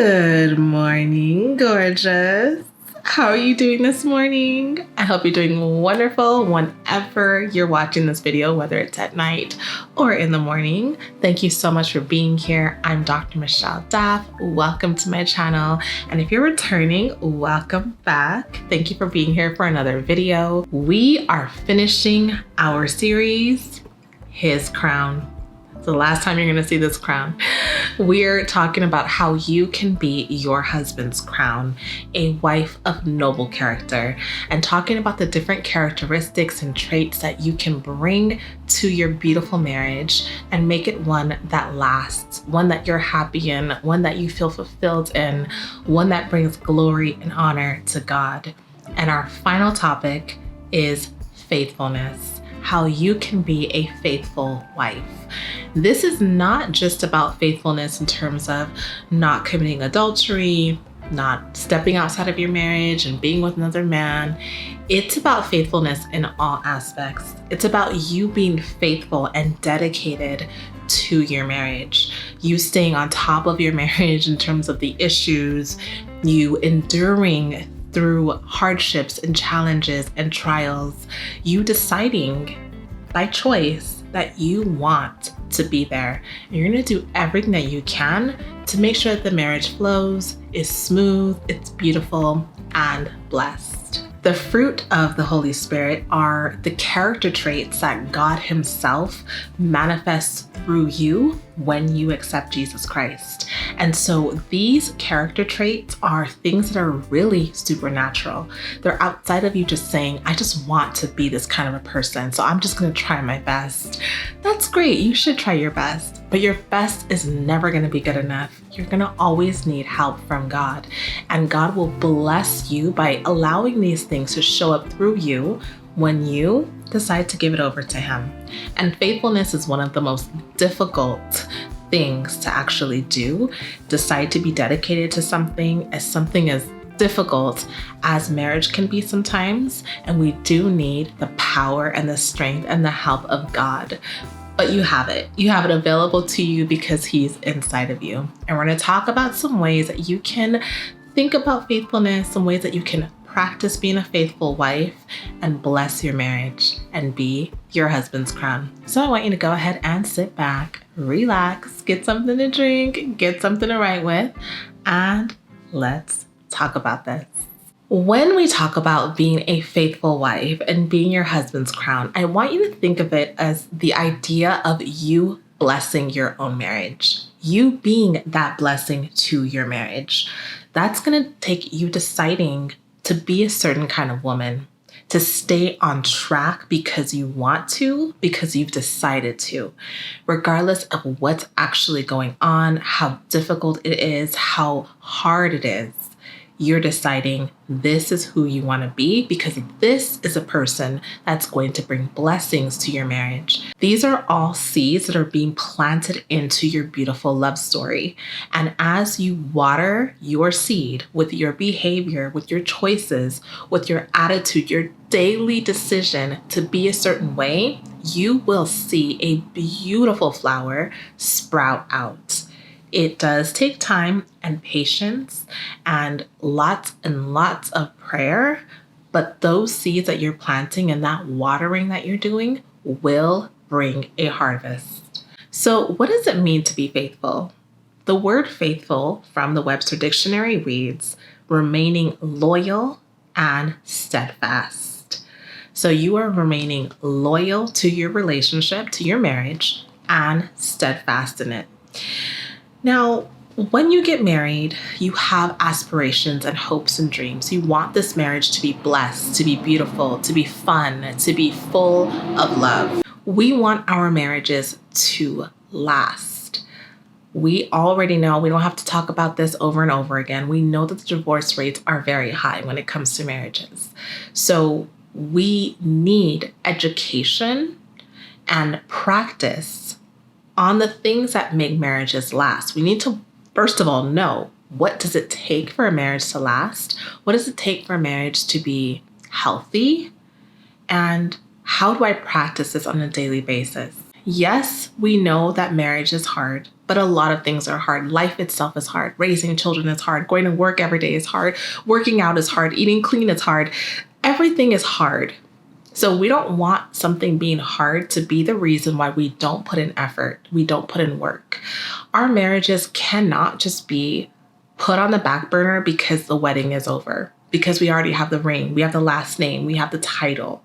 Good morning, gorgeous. How are you doing this morning? I hope you're doing wonderful whenever you're watching this video, whether it's at night or in the morning. Thank you so much for being here. I'm Dr. Michelle Daff. Welcome to my channel. And if you're returning, welcome back. Thank you for being here for another video. We are finishing our series, His Crown. It's the last time you're gonna see this crown. We're talking about how you can be your husband's crown, a wife of noble character, and talking about the different characteristics and traits that you can bring to your beautiful marriage and make it one that lasts, one that you're happy in, one that you feel fulfilled in, one that brings glory and honor to God. And our final topic is faithfulness, how you can be a faithful wife. This is not just about faithfulness in terms of not committing adultery, not stepping outside of your marriage and being with another man. It's about faithfulness in all aspects. It's about you being faithful and dedicated to your marriage, you staying on top of your marriage in terms of the issues, you enduring through hardships and challenges and trials, you deciding by choice that you want to be there. And you're gonna do everything that you can to make sure that the marriage flows, is smooth, it's beautiful, and blessed. The fruit of the Holy Spirit are the character traits that God Himself manifests through you when you accept Jesus Christ. And so these character traits are things that are really supernatural. They're outside of you just saying, I just want to be this kind of a person, so I'm just gonna try my best. That's great, you should try your best, but your best is never gonna be good enough. You're gonna always need help from God, and God will bless you by allowing these things to show up through you when you decide to give it over to Him. And faithfulness is one of the most difficult things to actually do. Decide to be dedicated to something as difficult as marriage can be sometimes, and we do need the power and the strength and the help of God. But you have it. You have it available to you because He's inside of you. And we're going to talk about some ways that you can think about faithfulness, some ways that you can practice being a faithful wife and bless your marriage and be your husband's crown. So I want you to go ahead and sit back, relax, get something to drink, get something to write with, and let's talk about this. When we talk about being a faithful wife and being your husband's crown, I want you to think of it as the idea of you blessing your own marriage, you being that blessing to your marriage. That's going to take you deciding to be a certain kind of woman, to stay on track because you want to, because you've decided to, regardless of what's actually going on, how difficult it is, how hard it is. You're deciding this is who you want to be because this is a person that's going to bring blessings to your marriage. These are all seeds that are being planted into your beautiful love story. And as you water your seed with your behavior, with your choices, with your attitude, your daily decision to be a certain way, you will see a beautiful flower sprout out. It does take time and patience and lots of prayer, but those seeds that you're planting and that watering that you're doing will bring a harvest. So what does it mean to be faithful? The word faithful from the Webster Dictionary reads, remaining loyal and steadfast. So you are remaining loyal to your relationship, to your marriage, and steadfast in it. Now, when you get married, you have aspirations and hopes and dreams. You want this marriage to be blessed, to be beautiful, to be fun, to be full of love. We want our marriages to last. We already know, we don't have to talk about this over and over again. We know that the divorce rates are very high when it comes to marriages. So we need education and practice on the things that make marriages last. We need to, first of all, know, what does it take for a marriage to last? What does it take for a marriage to be healthy? And how do I practice this on a daily basis? Yes, we know that marriage is hard, But a lot of things are hard. Life itself is hard. Raising children is hard. Going to work every day is hard. Working out is hard. Eating clean is hard. Everything is hard. So we don't want something being hard to be the reason why we don't put in effort. We don't put in work. Our marriages cannot just be put on the back burner because the wedding is over, because we already have the ring, we have the last name, we have the title.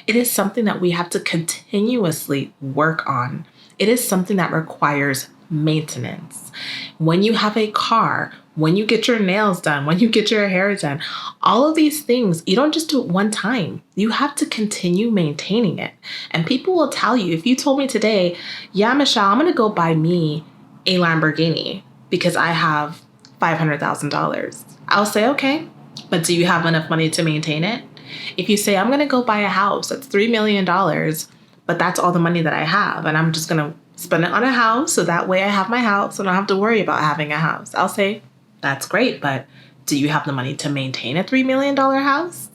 It is something that we have to continuously work on. It is something that requires maintenance. When you have a car, when you get your nails done, when you get your hair done, all of these things, you don't just do it one time. You have to continue maintaining it. And people will tell you, if you told me today, yeah, Michelle, I'm going to go buy me a Lamborghini because I have $500,000. I'll say, okay, but do you have enough money to maintain it? If you say, I'm going to go buy a house that's $3 million, but that's all the money that I have, and I'm just going to spend it on a house so that way I have my house and I don't have to worry about having a house. I'll say, that's great, but do you have the money to maintain a $3 million house?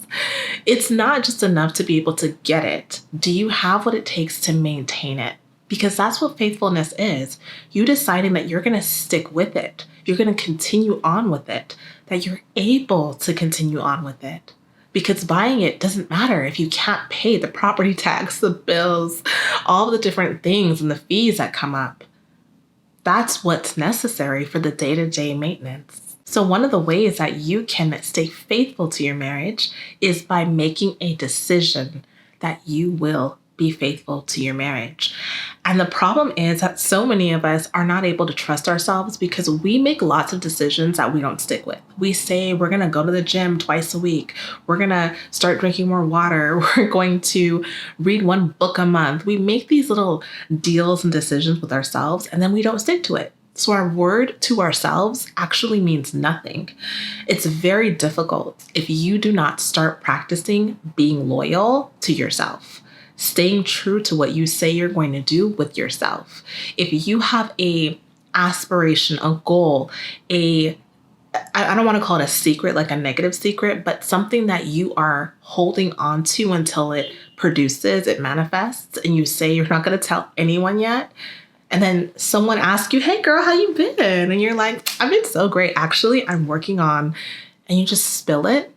It's not just enough to be able to get it. Do you have what it takes to maintain it? Because that's what faithfulness is. You deciding that you're going to stick with it. You're going to continue on with it. That you're able to continue on with it. Because buying it doesn't matter if you can't pay the property tax, the bills, all the different things and the fees that come up. That's what's necessary for the day-to-day maintenance. So one of the ways that you can stay faithful to your marriage is by making a decision that you will be faithful to your marriage. And the problem is that so many of us are not able to trust ourselves because we make lots of decisions that we don't stick with. We say we're going to go to the gym twice a week. We're going to start drinking more water. We're going to read one book a month. We make these little deals and decisions with ourselves, and then we don't stick to it. So our word to ourselves actually means nothing. It's very difficult if you do not start practicing being loyal to yourself. Staying true to what you say you're going to do with yourself. If you have a aspiration, a goal, I don't want to call it a secret, like a negative secret, but something that you are holding on to until it produces, it manifests, and you say you're not going to tell anyone yet. And then someone asks you, hey girl, how you been? And you're like, I've been so great. Actually, I'm working on, and you just spill it.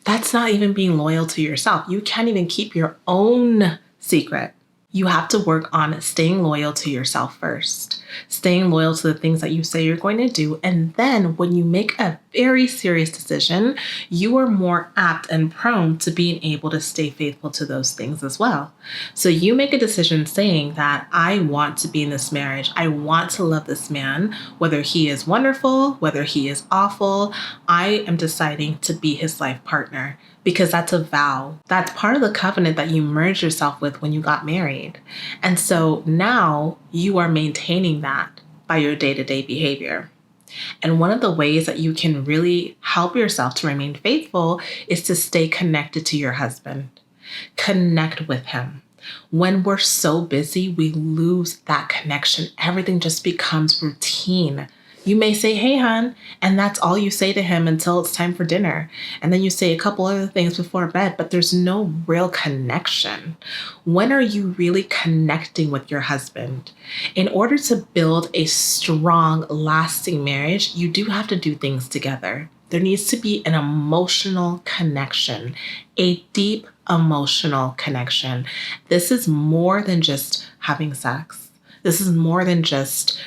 That's not even being loyal to yourself. You can't even keep your own secret. You have to work on staying loyal to yourself first, staying loyal to the things that you say you're going to do. And then when you make a very serious decision, you are more apt and prone to being able to stay faithful to those things as well. So you make a decision saying that I want to be in this marriage. I want to love this man, whether he is wonderful, whether he is awful. I am deciding to be his life partner. Because that's a vow. That's part of the covenant that you merged yourself with when you got married. And so now you are maintaining that by your day-to-day behavior. And one of the ways that you can really help yourself to remain faithful is to stay connected to your husband. Connect with him. When we're so busy, we lose that connection. Everything just becomes routine. You may say, hey, hon, and that's all you say to him until it's time for dinner. And then you say a couple other things before bed, but there's no real connection. When are you really connecting with your husband? In order to build a strong, lasting marriage, you do have to do things together. There needs to be an emotional connection, a deep emotional connection. This is more than just having sex. This is more than just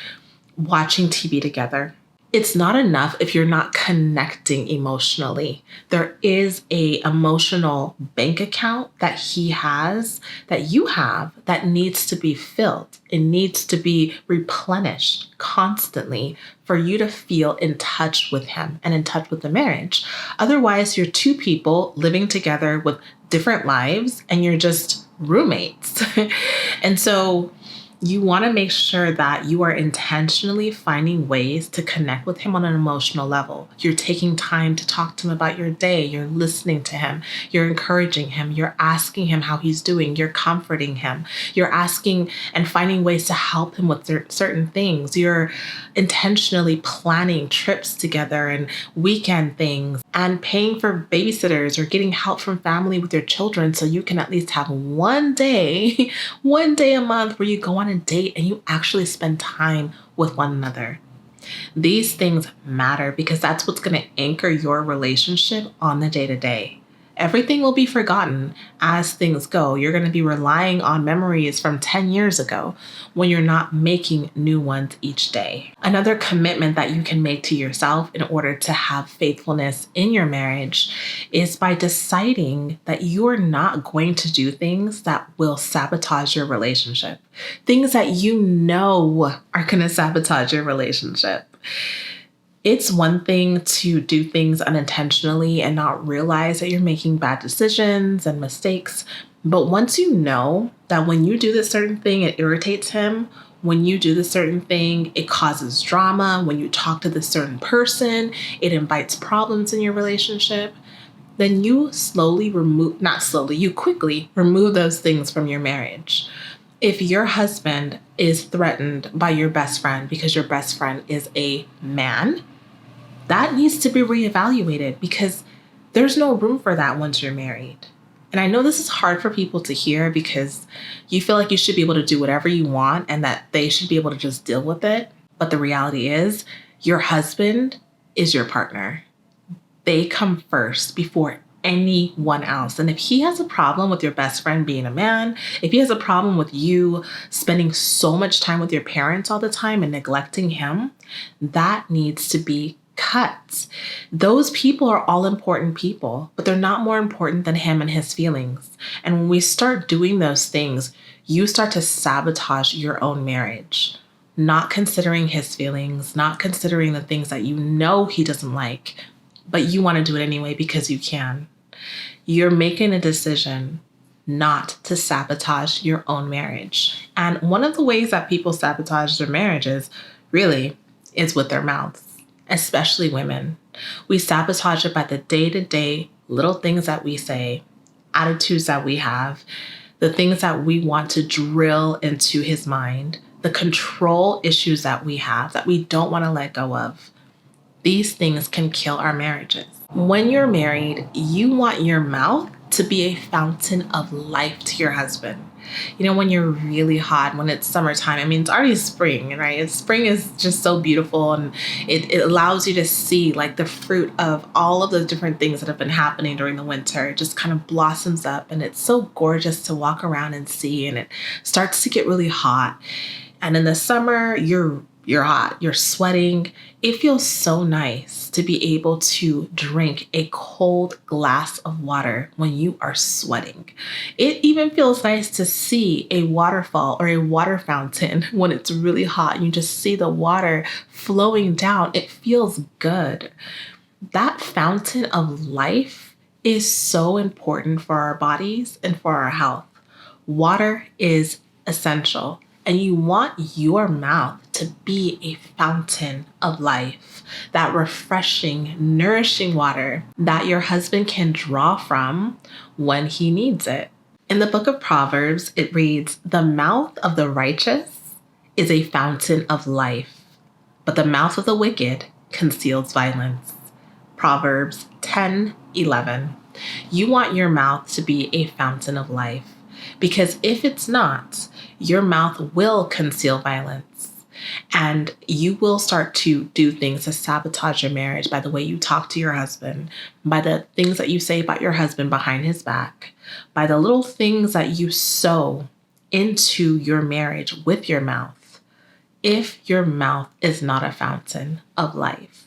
watching TV together. It's not enough if you're not connecting emotionally. There is a emotional bank account that he has, that you have, that needs to be filled. It needs to be replenished constantly for you to feel in touch with him and in touch with the marriage. Otherwise, you're two people living together with different lives and you're just roommates. And so you want to make sure that you are intentionally finding ways to connect with him on an emotional level. You're taking time to talk to him about your day. You're listening to him. You're encouraging him. You're asking him how he's doing. You're comforting him. You're asking and finding ways to help him with certain things. You're intentionally planning trips together and weekend things and paying for babysitters or getting help from family with your children so you can at least have one day a month where you go on a date and you actually spend time with one another. These things matter because that's what's going to anchor your relationship on the day-to-day. Everything will be forgotten as things go. You're going to be relying on memories from 10 years ago when you're not making new ones each day. Another commitment that you can make to yourself in order to have faithfulness in your marriage is by deciding that you're not going to do things that will sabotage your relationship. Things that you know are going to sabotage your relationship. It's one thing to do things unintentionally and not realize that you're making bad decisions and mistakes. But once you know that when you do this certain thing, it irritates him, when you do this certain thing, it causes drama, when you talk to this certain person, it invites problems in your relationship, then you quickly remove those things from your marriage. If your husband is threatened by your best friend because your best friend is a man, that needs to be reevaluated because there's no room for that once you're married. And I know this is hard for people to hear because you feel like you should be able to do whatever you want and that they should be able to just deal with it. But the reality is, your husband is your partner. They come first before anyone else. And if he has a problem with your best friend being a man, if he has a problem with you spending so much time with your parents all the time and neglecting him, that needs to be cut. Those people are all important people, but they're not more important than him and his feelings. And when we start doing those things, you start to sabotage your own marriage, not considering his feelings, not considering the things that you know he doesn't like, but you want to do it anyway because you can. You're making a decision not to sabotage your own marriage. And one of the ways that people sabotage their marriages really is with their mouths. Especially women. We sabotage it by the day-to-day little things that we say, attitudes that we have, the things that we want to drill into his mind, the control issues that we have that we don't want to let go of. These things can kill our marriages. When you're married, you want your mouth to be a fountain of life to your husband. You know, when you're really hot, when it's summertime, I mean, it's already spring, right? Spring is just so beautiful and it allows you to see like the fruit of all of the different things that have been happening during the winter. It just kind of blossoms up and it's so gorgeous to walk around and see, and it starts to get really hot. And in the summer, you're hot, you're sweating. It feels so nice to be able to drink a cold glass of water when you are sweating. It even feels nice to see a waterfall or a water fountain when it's really hot and you just see the water flowing down. It feels good. That fountain of life is so important for our bodies and for our health. Water is essential. And you want your mouth to be a fountain of life, that refreshing, nourishing water that your husband can draw from when he needs it. In the book of Proverbs, it reads, "The mouth of the righteous is a fountain of life, but the mouth of the wicked conceals violence." Proverbs 10:11. You want your mouth to be a fountain of life. Because if it's not, your mouth will conceal violence and you will start to do things to sabotage your marriage by the way you talk to your husband, by the things that you say about your husband behind his back, by the little things that you sow into your marriage with your mouth, if your mouth is not a fountain of life.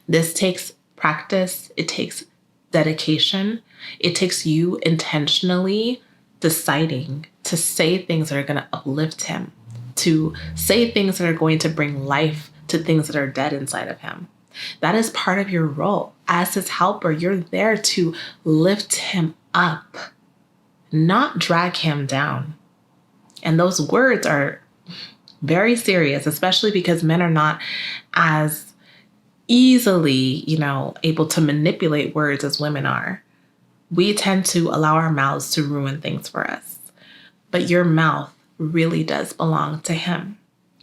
This takes practice. It takes dedication. It takes you intentionally deciding to say things that are going to uplift him, to say things that are going to bring life to things that are dead inside of him. That is part of your role. As his helper, you're there to lift him up, not drag him down. And those words are very serious, especially because men are not as easily, able to manipulate words as women are. We tend to allow our mouths to ruin things for us. But your mouth really does belong to him.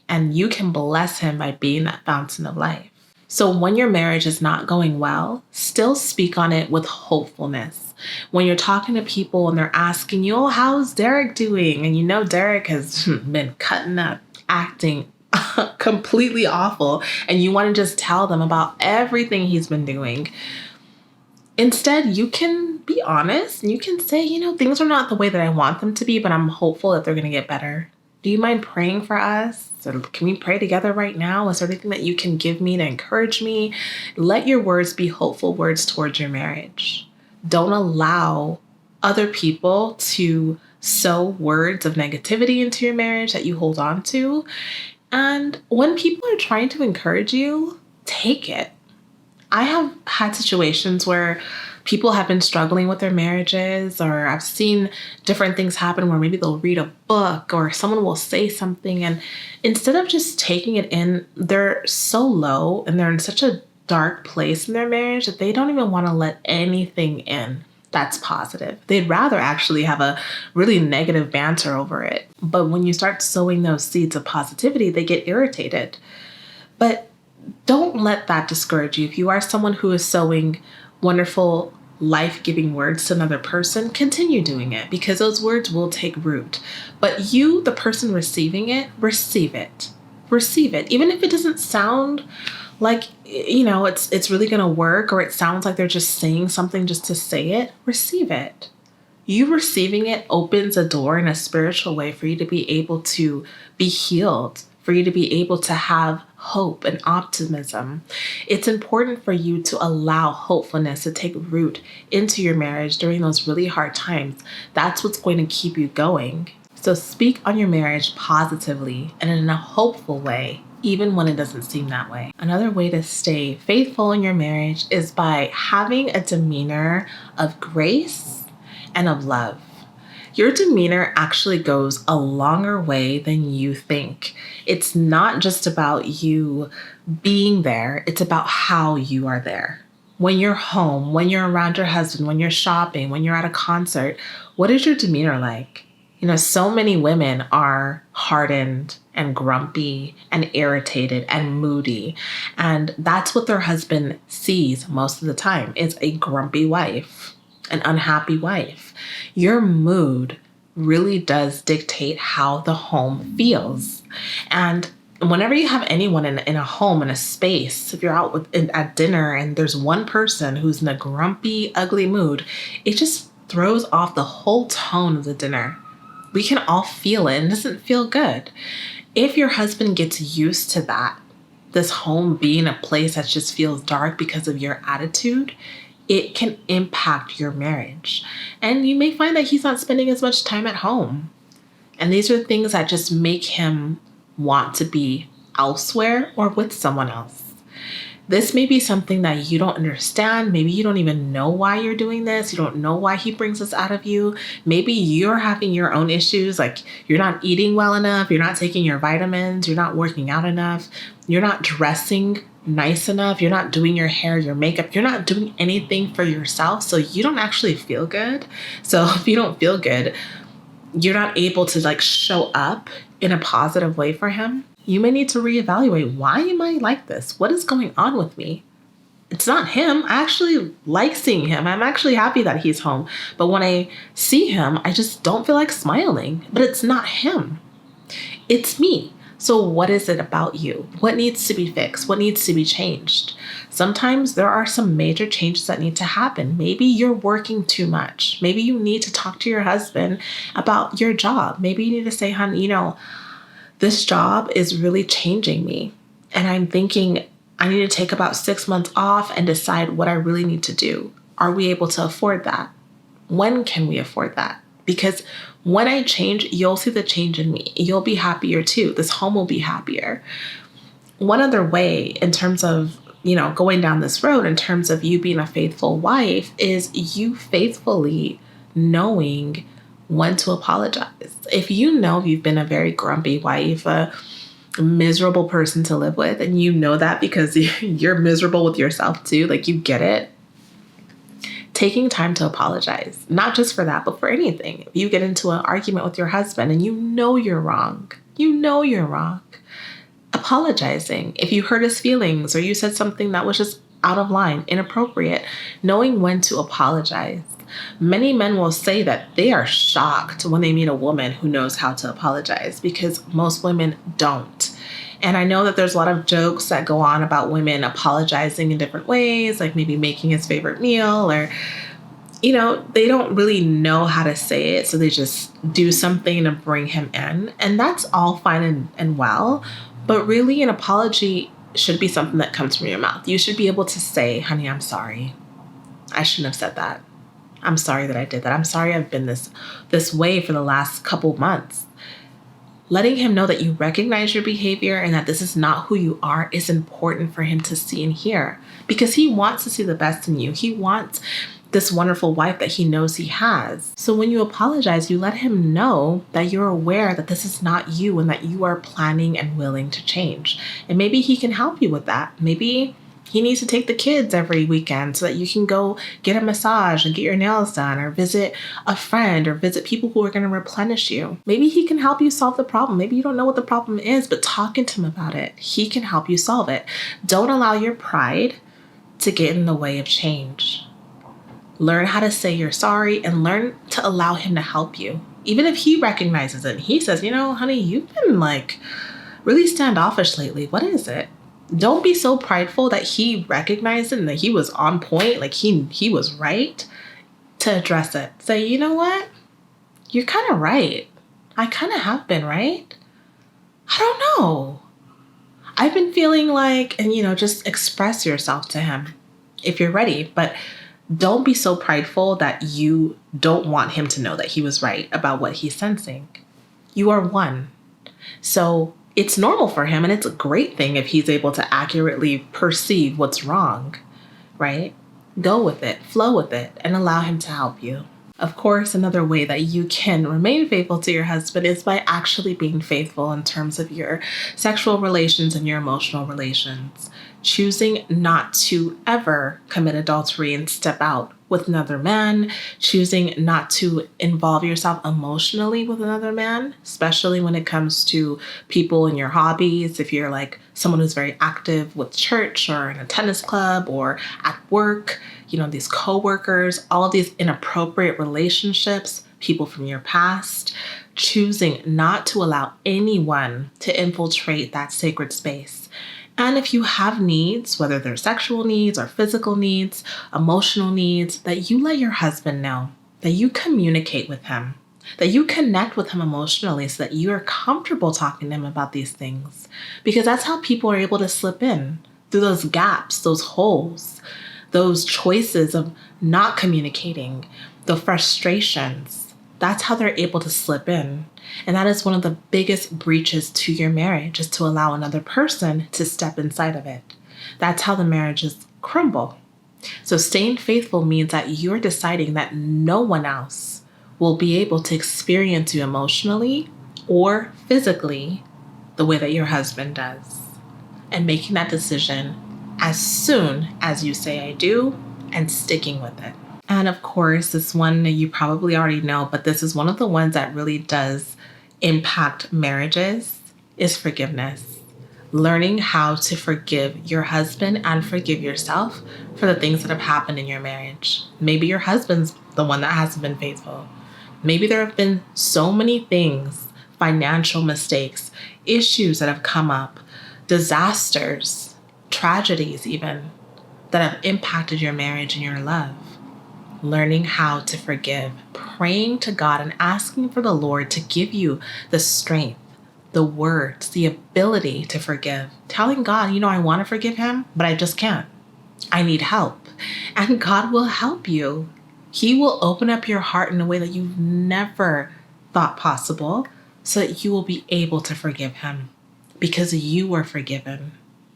And you can bless him by being that fountain of life. So when your marriage is not going well, still speak on it with hopefulness. When you're talking to people and they're asking you, how's Derek doing? And Derek has been cutting up, acting completely awful and you want to just tell them about everything he's been doing. Instead, you can be honest and you can say, things are not the way that I want them to be, but I'm hopeful that they're going to get better. Do you mind praying for us? So can we pray together right now? Is there anything that you can give me to encourage me? Let your words be hopeful words towards your marriage. Don't allow other people to sow words of negativity into your marriage that you hold on to. And when people are trying to encourage you, take it. I have had situations where people have been struggling with their marriages, or I've seen different things happen where maybe they'll read a book or someone will say something, and instead of just taking it in, they're so low and they're in such a dark place in their marriage that they don't even want to let anything in that's positive. They'd rather actually have a really negative banter over it. But when you start sowing those seeds of positivity, they get irritated. But don't let that discourage you. If you are someone who is sowing wonderful, life-giving words to another person, continue doing it because those words will take root. But you, the person receiving it, receive it. Receive it. Even if it doesn't sound like, it's really going to work, or it sounds like they're just saying something just to say it, receive it. You receiving it opens a door in a spiritual way for you to be able to be healed, for you to be able to have hope and optimism. It's important for you to allow hopefulness to take root into your marriage during those really hard times. That's what's going to keep you going. So speak on your marriage positively and in a hopeful way, even when it doesn't seem that way. Another way to stay faithful in your marriage is by having a demeanor of grace and of love. Your demeanor actually goes a longer way than you think. It's not just about you being there, it's about how you are there. When you're home, when you're around your husband, when you're shopping, when you're at a concert, what is your demeanor like? So many women are hardened and grumpy and irritated and moody. And that's what their husband sees most of the time, is a grumpy wife, an unhappy wife. Your mood really does dictate how the home feels. And whenever you have anyone in a home, in a space, if you're out at dinner and there's one person who's in a grumpy, ugly mood, it just throws off the whole tone of the dinner. We can all feel it and it doesn't feel good. If your husband gets used to that, this home being a place that just feels dark because of your attitude, it can impact your marriage. And you may find that he's not spending as much time at home. And these are things that just make him want to be elsewhere or with someone else. This may be something that you don't understand. Maybe you don't even know why you're doing this. You don't know why he brings this out of you. Maybe you're having your own issues, like you're not eating well enough, you're not taking your vitamins, you're not working out enough, you're not dressing nice enough, you're not doing your hair, your makeup, you're not doing anything for yourself, so you don't actually feel good. So if you don't feel good, you're not able to show up in a positive way for him. You may need to reevaluate, why am I like this? What is going on with me? It's not him. I actually like seeing him. I'm actually happy that he's home. But when I see him, I just don't feel like smiling. But it's not him. It's me. So what is it about you? What needs to be fixed? What needs to be changed? Sometimes there are some major changes that need to happen. Maybe you're working too much. Maybe you need to talk to your husband about your job. Maybe you need to say, honey, this job is really changing me. And I'm thinking I need to take about 6 months off and decide what I really need to do. Are we able to afford that? When can we afford that? Because when I change, you'll see the change in me. You'll be happier too. This home will be happier. One other way in terms of, going down this road, in terms of you being a faithful wife, is you faithfully knowing when to apologize. If you know you've been a very grumpy wife, a miserable person to live with, and you know that because you're miserable with yourself too, you get it, taking time to apologize, not just for that, but for anything. If you get into an argument with your husband and you know you're wrong, apologizing. If you hurt his feelings or you said something that was just out of line, inappropriate, knowing when to apologize. Many men will say that they are shocked when they meet a woman who knows how to apologize, because most women don't. And I know that there's a lot of jokes that go on about women apologizing in different ways, like maybe making his favorite meal, or, they don't really know how to say it. So they just do something to bring him in. And that's all fine and well. But really, an apology should be something that comes from your mouth. You should be able to say, honey, I'm sorry. I shouldn't have said that. I'm sorry that I did that. I'm sorry I've been this way for the last couple months. Letting him know that you recognize your behavior and that this is not who you are is important for him to see and hear, because he wants to see the best in you. He wants this wonderful wife that he knows he has. So when you apologize, you let him know that you're aware that this is not you and that you are planning and willing to change. And maybe he can help you with that. Maybe he needs to take the kids every weekend so that you can go get a massage and get your nails done, or visit a friend, or visit people who are going to replenish you. Maybe he can help you solve the problem. Maybe you don't know what the problem is, but talking to him about it, he can help you solve it. Don't allow your pride to get in the way of change. Learn how to say you're sorry and learn to allow him to help you. Even if he recognizes it and he says, honey, you've been really standoffish lately. What is it? Don't be so prideful that he recognized it and that he was on point, like he was right, to address it. Say, you know what? You're kind of right. I kind of have been, right? I don't know. I've been feeling like, and just express yourself to him if you're ready. But don't be so prideful that you don't want him to know that he was right about what he's sensing. You are one. So it's normal for him, and it's a great thing if he's able to accurately perceive what's wrong, right? Go with it, flow with it, and allow him to help you. Of course, another way that you can remain faithful to your husband is by actually being faithful in terms of your sexual relations and your emotional relations. Choosing not to ever commit adultery and step out with another man, choosing not to involve yourself emotionally with another man, especially when it comes to people in your hobbies. If you're like someone who's very active with church or in a tennis club or at work, these coworkers, all of these inappropriate relationships, people from your past, choosing not to allow anyone to infiltrate that sacred space. And if you have needs, whether they're sexual needs or physical needs, emotional needs, that you let your husband know, that you communicate with him, that you connect with him emotionally so that you are comfortable talking to him about these things. Because that's how people are able to slip in through those gaps, those holes, those choices of not communicating, the frustrations. That's how they're able to slip in. And that is one of the biggest breaches to your marriage, is to allow another person to step inside of it. That's how the marriages crumble. So staying faithful means that you're deciding that no one else will be able to experience you emotionally or physically the way that your husband does. And making that decision as soon as you say I do, and sticking with it. And of course, this one you probably already know, but this is one of the ones that really does impact marriages, is forgiveness. Learning how to forgive your husband and forgive yourself for the things that have happened in your marriage. Maybe your husband's the one that hasn't been faithful. Maybe there have been so many things, financial mistakes, issues that have come up, disasters, tragedies even, that have impacted your marriage and your love. Learning how to forgive, praying to God and asking for the Lord to give you the strength, the words, the ability to forgive. Telling God, I want to forgive him, but I just can't. I need help. And God will help you. He will open up your heart in a way that you've never thought possible, so that you will be able to forgive him, because you were forgiven.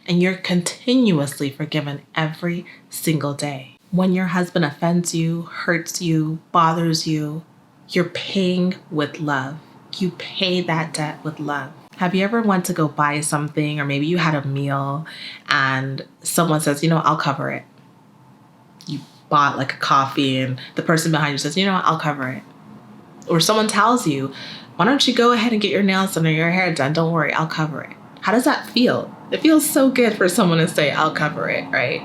And you're continuously forgiven every single day. When your husband offends you, hurts you, bothers you, you're paying with love. You pay that debt with love. Have you ever went to go buy something, or maybe you had a meal and someone says, I'll cover it. You bought like a coffee and the person behind you says, I'll cover it. Or someone tells you, why don't you go ahead and get your nails done or your hair done? Don't worry, I'll cover it. How does that feel? It feels so good for someone to say, I'll cover it, right?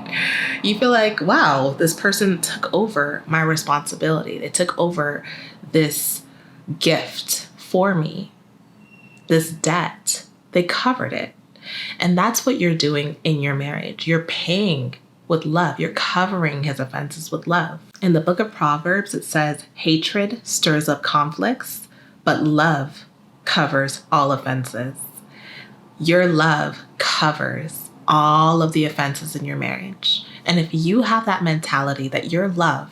You feel like, wow, this person took over my responsibility. They took over this gift for me, this debt. They covered it. And that's what you're doing in your marriage. You're paying with love. You're covering his offenses with love. In the book of Proverbs, it says, hatred stirs up conflicts, but love covers all offenses. Your love covers all of the offenses in your marriage. And if you have that mentality that your love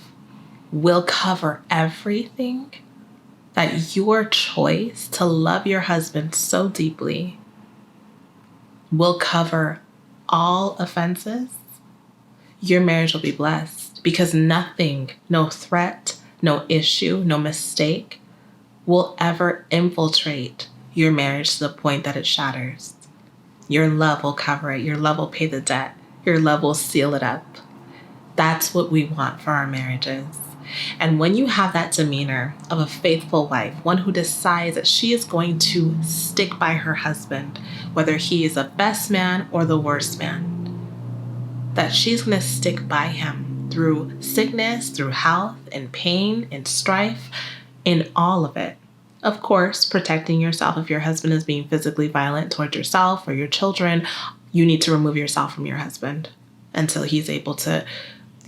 will cover everything, that your choice to love your husband so deeply will cover all offenses, your marriage will be blessed, because nothing, no threat, no issue, no mistake will ever infiltrate your marriage to the point that it shatters. Your love will cover it. Your love will pay the debt. Your love will seal it up. That's what we want for our marriages. And when you have that demeanor of a faithful wife, one who decides that she is going to stick by her husband, whether he is the best man or the worst man, that she's going to stick by him through sickness, through health, and pain, and strife, in all of it. Of course, protecting yourself. If your husband is being physically violent towards yourself or your children, you need to remove yourself from your husband until he's able to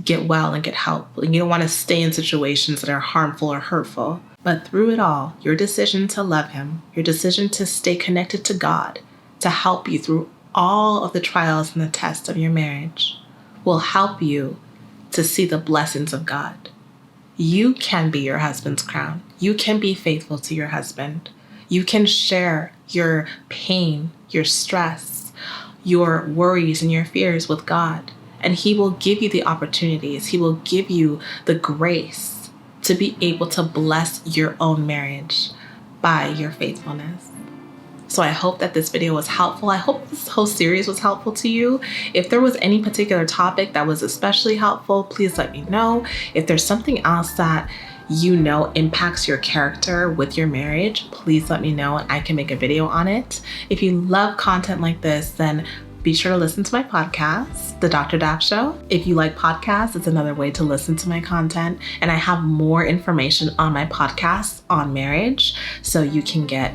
get well and get help. You don't want to stay in situations that are harmful or hurtful. But through it all, your decision to love him, your decision to stay connected to God, to help you through all of the trials and the tests of your marriage, will help you to see the blessings of God. You can be your husband's crown. You can be faithful to your husband. You can share your pain, your stress, your worries and your fears with God. And he will give you the opportunities. He will give you the grace to be able to bless your own marriage by your faithfulness. So I hope that this video was helpful. I hope this whole series was helpful to you. If there was any particular topic that was especially helpful, please let me know. If there's something else that you know impacts your character with your marriage, please let me know and I can make a video on it. If you love content like this, then be sure to listen to my podcast, The Dr. Dap Show. If you like podcasts, it's another way to listen to my content. And I have more information on my podcast on marriage, so you can get,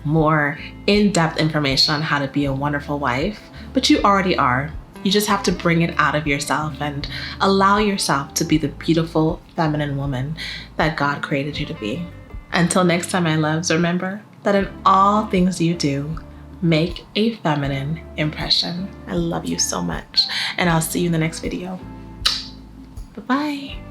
more in-depth information on how to be a wonderful wife. But you already are. You just have to bring it out of yourself and allow yourself to be the beautiful, feminine woman that God created you to be. Until next time, my loves, remember that in all things you do, make a feminine impression. I love you so much, and I'll see you in the next video. Bye-bye.